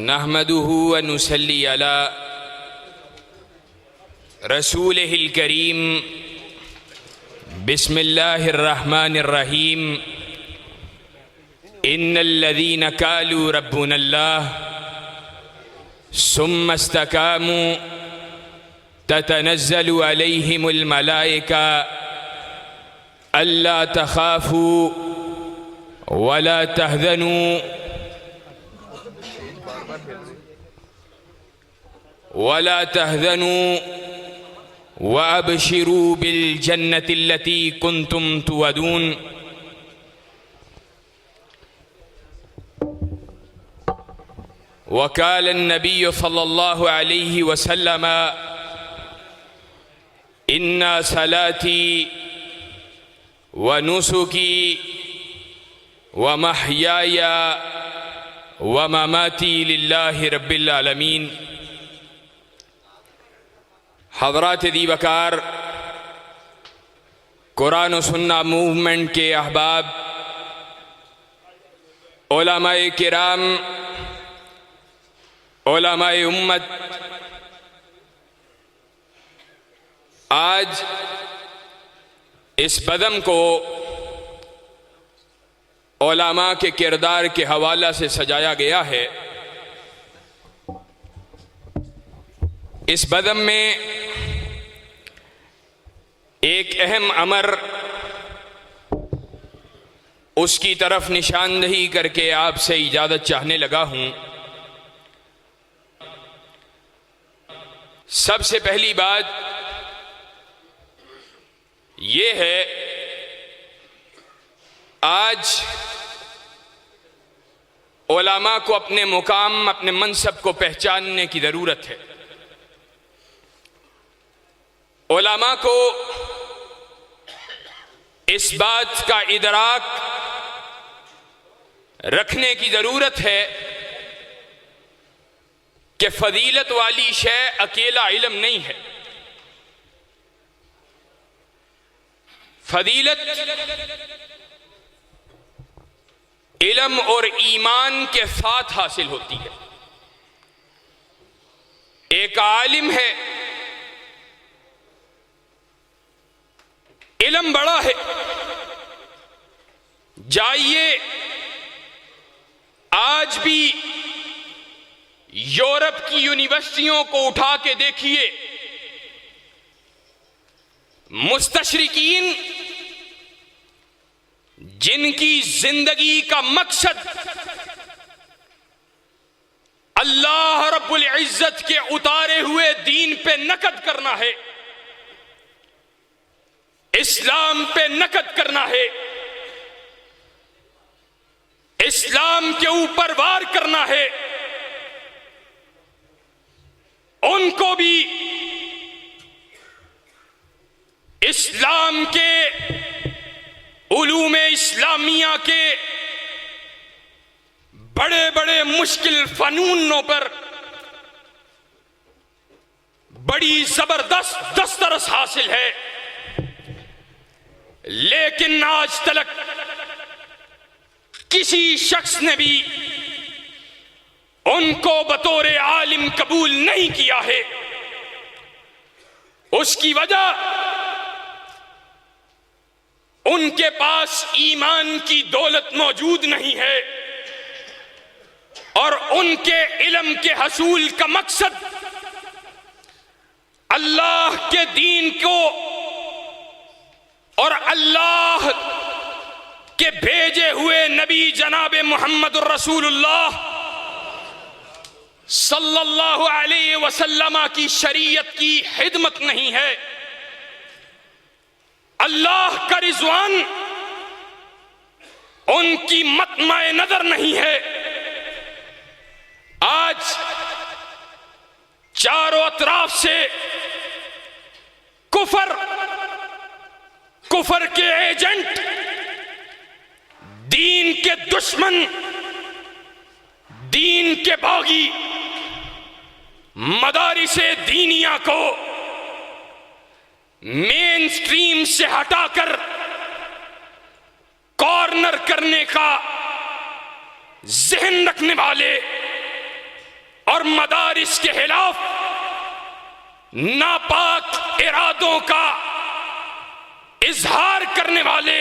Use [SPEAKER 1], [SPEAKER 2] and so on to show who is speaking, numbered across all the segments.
[SPEAKER 1] نحمده ونصلي على رسوله الكريم بسم الله الرحمن الرحيم إن الذين قالوا ربنا الله ثم استقاموا تتنزل عليهم الملائكة ألا تخافوا ولا تحزنوا وأبشروا بالجنة التي كنتم توعدون وقال النبي صلى الله عليه وسلم إن صلاتي ونسكي ومحياي ومماتي لله رب العالمين۔ حضرات دی وقار، قرآن و سنہ موومنٹ کے احباب، علماء کرام، علماء امت، آج اس بدم کو علماء کے کردار کے حوالہ سے سجایا گیا ہے۔ اس بدم میں ایک اہم امر اس کی طرف نشاندہی کر کے آپ سے اجازت چاہنے لگا ہوں۔ سب سے پہلی بات یہ ہے، آج علماء کو اپنے مقام، اپنے منصب کو پہچاننے کی ضرورت ہے۔ علماء کو اس بات کا ادراک رکھنے کی ضرورت ہے کہ فضیلت والی شے اکیلا علم نہیں ہے۔ فضیلت علم اور ایمان کے ساتھ حاصل ہوتی ہے۔ ایک عالم ہے، علم بڑا ہے، جائیے آج بھی یورپ کی یونیورسٹیوں کو اٹھا کے دیکھیے، مستشرقین جن کی زندگی کا مقصد اللہ رب العزت کے اتارے ہوئے دین پہ نقد کرنا ہے، اسلام پہ نقد کرنا ہے، اسلام کے اوپر وار کرنا ہے، ان کو بھی اسلام کے علوم اسلامیہ کے بڑے بڑے مشکل فنونوں پر بڑی زبردست دسترس حاصل ہے، لیکن آج تلک کسی شخص نے بھی ان کو بطور عالم قبول نہیں کیا ہے۔ اس کی وجہ ان کے پاس ایمان کی دولت موجود نہیں ہے، اور ان کے علم کے حصول کا مقصد اللہ کے دین کو اور اللہ کے بھیجے ہوئے نبی جناب محمد الرسول اللہ صلی اللہ علیہ وسلم کی شریعت کی خدمت نہیں ہے۔ اللہ کا رضوان ان کی مطمع نظر نہیں ہے۔ آج چاروں اطراف سے کفر کے ایجنٹ، دین کے دشمن، دین کے باغی مدارس دینیہ کو مین سٹریم سے ہٹا کر کارنر کرنے کا ذہن رکھنے والے اور مدارس کے خلاف ناپاک ارادوں کا اظہار کرنے والے،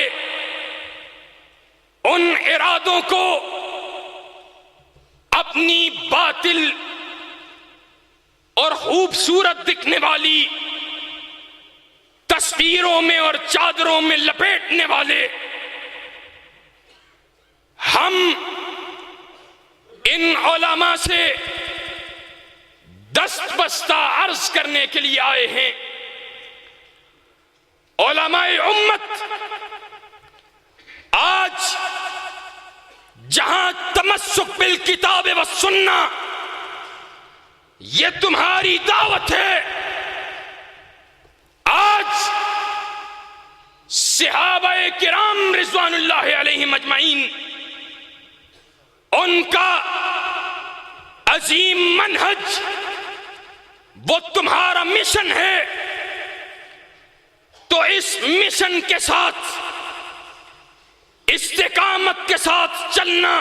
[SPEAKER 1] ان ارادوں کو اپنی باطل اور خوبصورت دکھنے والی تصویروں میں اور چادروں میں لپیٹنے والے، ہم ان علماء سے دست بستہ عرض کرنے کے لیے آئے ہیں، علماء امت آج جہاں تمسک بالکتاب و سنہ یہ تمہاری دعوت ہے، آج صحابہ کرام رضوان اللہ علیہم اجمعین ان کا عظیم منہج وہ تمہارا مشن ہے، تو اس مشن کے ساتھ استقامت کے ساتھ چلنا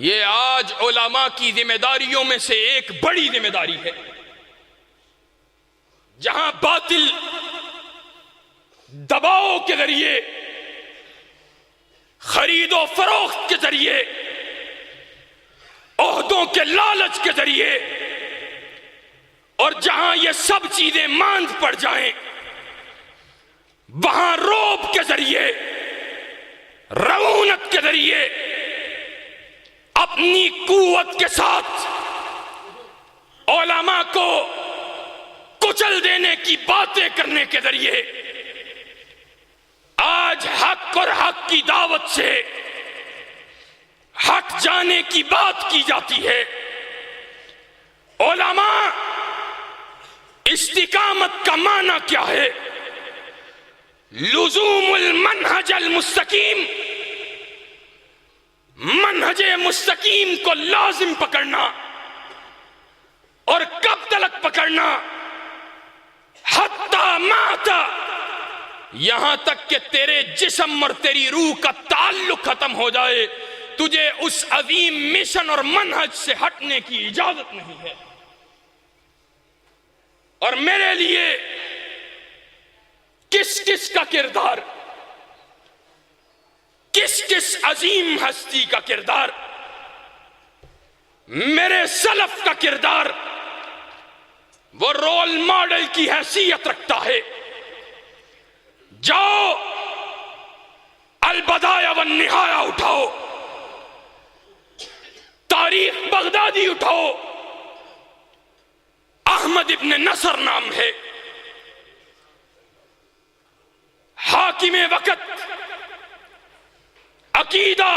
[SPEAKER 1] یہ آج علماء کی ذمہ داریوں میں سے ایک بڑی ذمہ داری ہے۔ جہاں باطل دباؤ کے ذریعے، خرید و فروخت کے ذریعے، عہدوں کے لالچ کے ذریعے، اور جہاں یہ سب چیزیں ماند پڑ جائیں، وہاں روب کے ذریعے، رعونت کے ذریعے، اپنی قوت کے ساتھ علماء کو کچل دینے کی باتیں کرنے کے ذریعے آج حق اور حق کی دعوت سے ہٹ جانے کی بات کی جاتی ہے۔ علماء استقامت کا معنی کیا ہے؟ لزوم المنہج المستقیم، منہج مستقیم کو لازم پکڑنا، اور کب تلک پکڑنا؟ حتی مات، یہاں تک کہ تیرے جسم اور تیری روح کا تعلق ختم ہو جائے، تجھے اس عظیم مشن اور منہج سے ہٹنے کی اجازت نہیں ہے۔ اور میرے لیے کس کس کا کردار، کس کس عظیم ہستی کا کردار، میرے سلف کا کردار وہ رول ماڈل کی حیثیت رکھتا ہے۔ جاؤ البدایہ والنہایہ اٹھاؤ، تاریخ بغدادی اٹھاؤ، احمد ابن نصر نام ہے، حاکم وقت، عقیدہ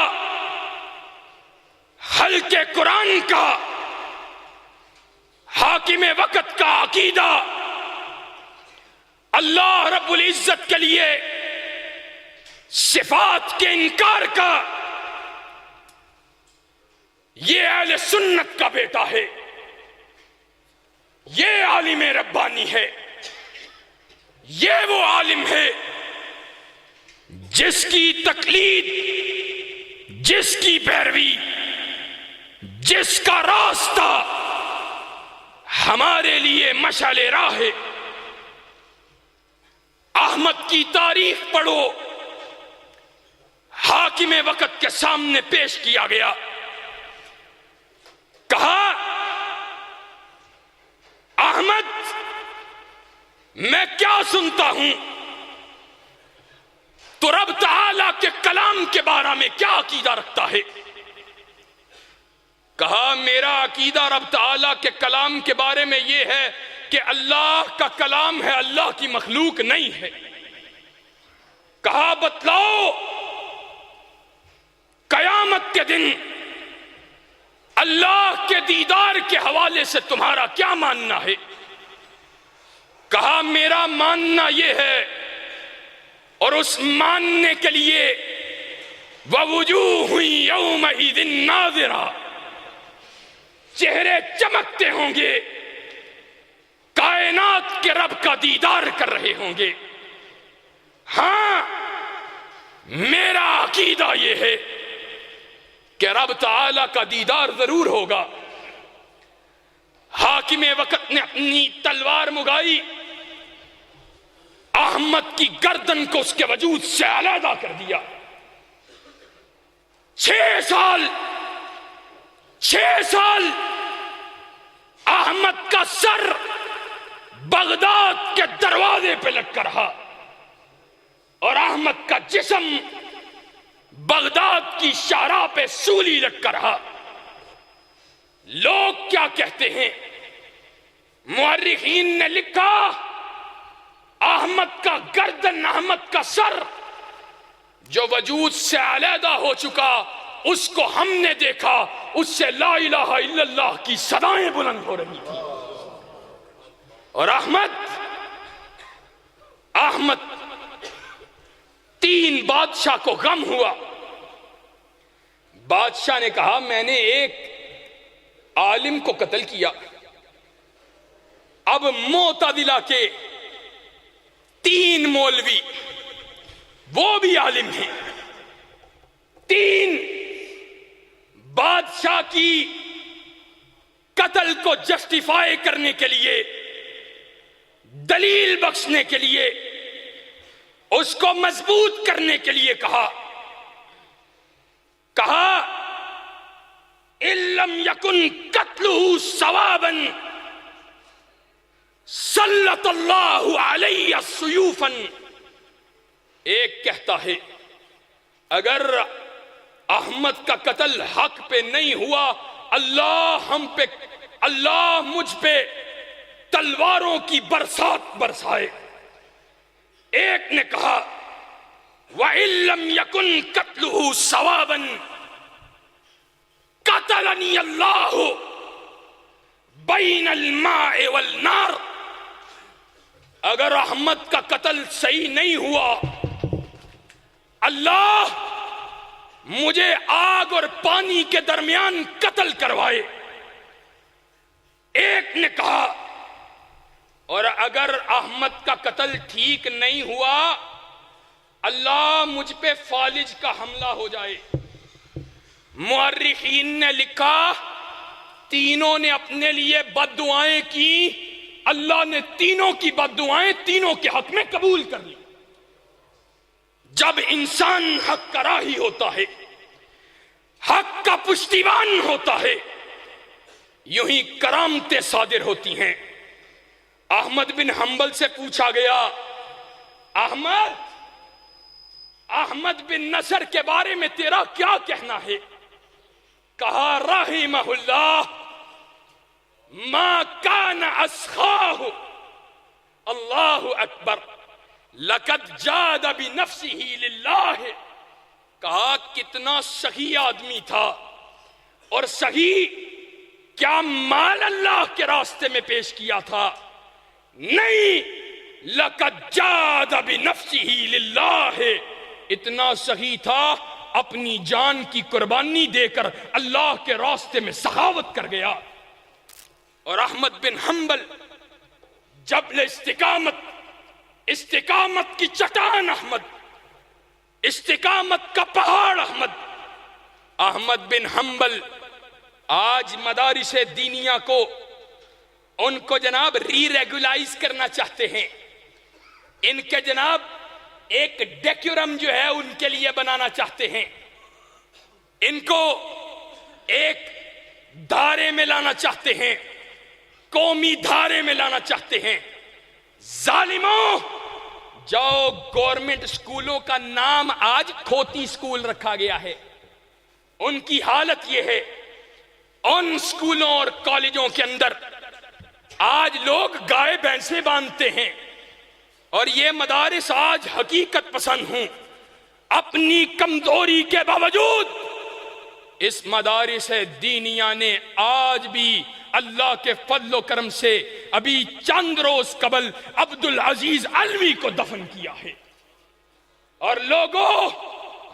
[SPEAKER 1] خلق قرآن کا، حاکم وقت کا عقیدہ اللہ رب العزت کے لیے صفات کے انکار کا، یہ اہل سنت کا بیٹا ہے، یہ عالم ربانی ہے، یہ وہ عالم ہے جس کی تقلید، جس کی پیروی، جس کا راستہ ہمارے لیے مشعل راہ ہے۔ احمد کی تاریخ پڑھو، حاکم وقت کے سامنے پیش کیا گیا، کہا احمد میں کیا سنتا ہوں، تو رب تعالیٰ کے کلام کے بارے میں کیا عقیدہ رکھتا ہے؟ کہا میرا عقیدہ رب تعالیٰ کے کلام کے بارے میں یہ ہے کہ اللہ کا کلام ہے، اللہ کی مخلوق نہیں ہے۔ کہا بتلاؤ قیامت کے دن اللہ کے دیدار کے حوالے سے تمہارا کیا ماننا ہے؟ کہا میرا ماننا یہ ہے، اور اس ماننے کے لیے وَوُجُوهٌ يَوْمَئِذٍ نَاظِرَةٌ، چہرے چمکتے ہوں گے، کائنات کے رب کا دیدار کر رہے ہوں گے۔ ہاں میرا عقیدہ یہ ہے کہ رب تعالیٰ کا دیدار ضرور ہوگا، حاکم وقت نے اپنی تلوار مگائی، احمد کی گردن کو اس کے وجود سے علیحدہ کر دیا۔ 6 سال احمد کا سر بغداد کے دروازے پہ لٹکا رہا اور احمد کا جسم بغداد کی شاہراہ پہ سولی لٹکا رہا۔ لوگ کیا کہتے ہیں؟ مورخین نے لکھا احمد کا گردن، احمد کا سر جو وجود سے علیحدہ ہو چکا، اس کو ہم نے دیکھا، اس سے لا الہ الا اللہ کی صدائیں بلند ہو رہی تھی۔ اور احمد 3 بادشاہ کو غم ہوا۔ بادشاہ نے کہا میں نے ایک عالم کو قتل کیا، اب معتزلہ کے 3 مولوی، وہ بھی عالم ہیں، 3 بادشاہ کی قتل کو جسٹیفائی کرنے کے لیے، دلیل بخشنے کے لیے، اس کو مضبوط کرنے کے لیے کہا ان لم یکن قتلہ ثوابا سلط اللہ علیہ سیوفا۔ ایک کہتا ہے اگر احمد کا قتل حق پہ نہیں ہوا، اللہ مجھ پہ تلواروں کی برسات برسائے۔ ایک نے کہا وَإِن لَّمْ يَكُنْ قَتْلُهُ صَوَابًا قَتَلَنِيَ اللَّهُ بَيْنَ الْمَاءِ وَالنَّارِ۔ اگر احمد کا قتل صحیح نہیں ہوا، اللہ مجھے آگ اور پانی کے درمیان قتل کروائے۔ ایک نے کہا اور اگر احمد کا قتل ٹھیک نہیں ہوا، اللہ مجھ پہ فالج کا حملہ ہو جائے۔ مورخین نے لکھا تینوں نے اپنے لیے بد دعائیں کی، اللہ نے تینوں کی بد دعائیں تینوں کے حق میں قبول کر لی۔ جب انسان حق کا راہی ہوتا ہے، حق کا پشتیبان ہوتا ہے، یوں ہی کرامتیں صادر ہوتی ہیں۔ احمد بن حنبل سے پوچھا گیا احمد بن نصر کے بارے میں تیرا کیا کہنا ہے؟ کہا رحمہ اللہ ما کان اسخاہ اللہ اکبر لقد جاد بنفسہ للہ۔ کہا کتنا سخی آدمی تھا، اور سخی کیا مال اللہ کے راستے میں پیش کیا تھا؟ نہیں، لقد جاد بنفسہ للہ، اتنا سخی تھا اپنی جان کی قربانی دے کر اللہ کے راستے میں سخاوت کر گیا۔ اور احمد بن حنبل جبل استقامت کی چٹان احمد، استقامت کا پہاڑ احمد بن حنبل آج مدارس دینیہ کو ان کو جناب ری ریگولائز کرنا چاہتے ہیں، ان کے جناب ایک ڈیکورم جو ہے ان کے لیے بنانا چاہتے ہیں، ان کو ایک دھارے میں لانا چاہتے ہیں، قومی دھارے میں لانا چاہتے ہیں۔ ظالموں، جاؤ گورنمنٹ سکولوں کا نام آج کھوتی سکول رکھا گیا ہے، ان کی حالت یہ ہے، ان سکولوں اور کالجوں کے اندر آج لوگ گائے بھینسیں باندھتے ہیں، اور یہ مدارس آج حقیقت پسند ہوں، اپنی کمزوری کے باوجود اس مدارس دینیہ نے آج بھی اللہ کے فضل و کرم سے ابھی چند روز قبل عبدالعزیز علوی کو دفن کیا ہے۔ اور لوگوں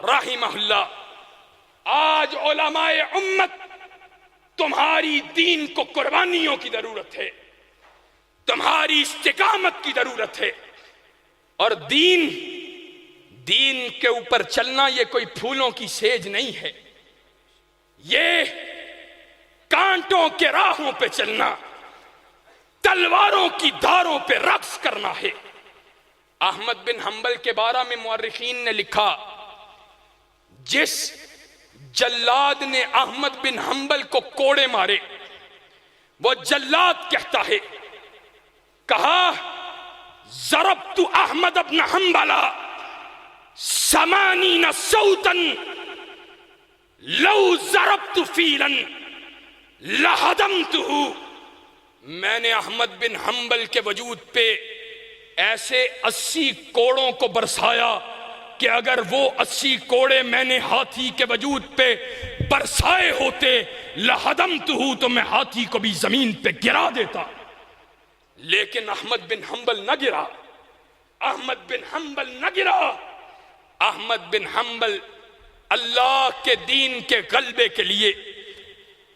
[SPEAKER 1] رحمہ اللہ، آج علماء امت تمہاری دین کو قربانیوں کی ضرورت ہے، تمہاری استقامت کی ضرورت ہے۔ اور دین کے اوپر چلنا یہ کوئی پھولوں کی سیج نہیں ہے، یہ کانٹوں کے راہوں پہ چلنا، تلواروں کی دھاروں پہ رقص کرنا ہے۔ احمد بن حنبل کے بارے میں مورخین نے لکھا، جس جلاد نے احمد بن حنبل کو کوڑے مارے وہ جلاد کہتا ہے، کہا ضربت احمد بن حنبل 80 صوتا لو ضربت فیلا لہدمتہ۔ میں نے احمد بن حنبل کے وجود پہ ایسے 80 کوڑوں کو برسایا کہ اگر وہ 80 کوڑے میں نے ہاتھی کے وجود پہ برسائے ہوتے لہدمتہ، تو میں ہاتھی کو بھی زمین پہ گرا دیتا۔ لیکن احمد بن حنبل نہ گرا، احمد بن حنبل نہ گرا۔ احمد بن حنبل اللہ کے دین کے غلبے کے لیے،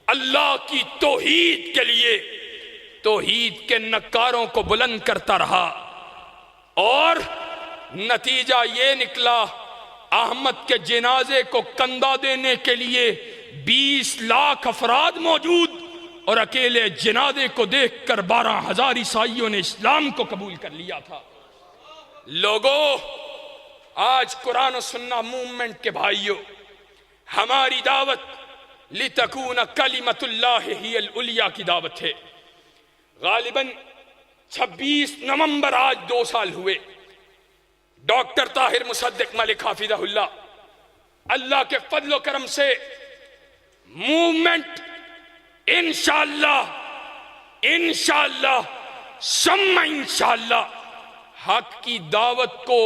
[SPEAKER 1] اللہ کی توحید کے لیے توحید کے نکاروں کو بلند کرتا رہا، اور نتیجہ یہ نکلا احمد کے جنازے کو کندھا دینے کے لیے 20 لاکھ افراد موجود، اور اکیلے جنازے کو دیکھ کر 12,000 عیسائیوں نے اسلام کو قبول کر لیا تھا۔ لوگوں، آج قرآن و سنہ موومنٹ کے بھائیوں، ہماری دعوت لِتَكُونَ کَلِمَةُ اللَّهِ هِيَ الْعُلْيَا کی دعوت ہے۔ غالباً 26 نومبر آج 2 سال ہوئے، ڈاکٹر طاہر مصدق ملک حافظہ اللہ کے فضل و کرم سے موومنٹ انشاءاللہ ثم انشاءاللہ حق کی دعوت کو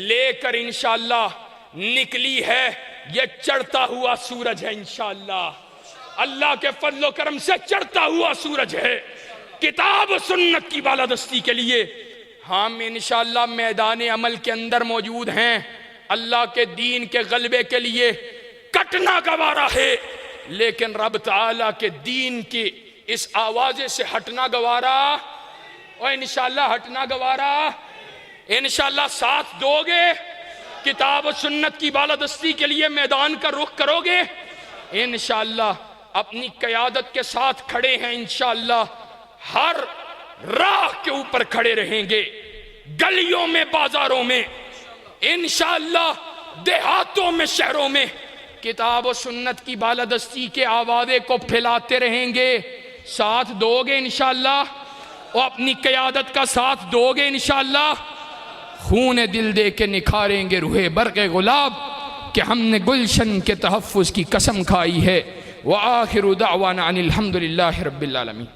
[SPEAKER 1] لے کر انشاءاللہ نکلی ہے۔ یہ چڑھتا ہوا سورج ہے انشاءاللہ، اللہ کے فضل و کرم سے چڑھتا ہوا سورج ہے۔ کتاب و سنت کی بالادستی کے لیے ہم انشاءاللہ میدان عمل کے اندر موجود ہیں۔ اللہ کے دین کے غلبے کے لیے کٹنا گوارا ہے، لیکن رب تعالیٰ کے دین کی اس آوازے سے ہٹنا گوارا، اور انشاءاللہ ہٹنا گوارا۔ انشاءاللہ ساتھ دو گے، کتاب و سنت کی بالادستی کے لیے میدان کا رخ کرو گے، انشاءاللہ اپنی قیادت کے ساتھ کھڑے ہیں، انشاءاللہ ہر راہ کے اوپر کھڑے رہیں گے، گلیوں میں، بازاروں میں، انشاءاللہ دیہاتوں میں، شہروں میں کتاب و سنت کی بالادستی کے آوازے کو پھیلاتے رہیں گے۔ ساتھ دو گے انشاءاللہ، اور اپنی قیادت کا ساتھ دو گے انشاءاللہ، خون دل دے کے نکھاریں گے روح برق گلاب کہ ہم نے گلشن کے تحفظ کی قسم کھائی ہے۔ وآخر دعوانا ان الحمدللہ رب العالمین۔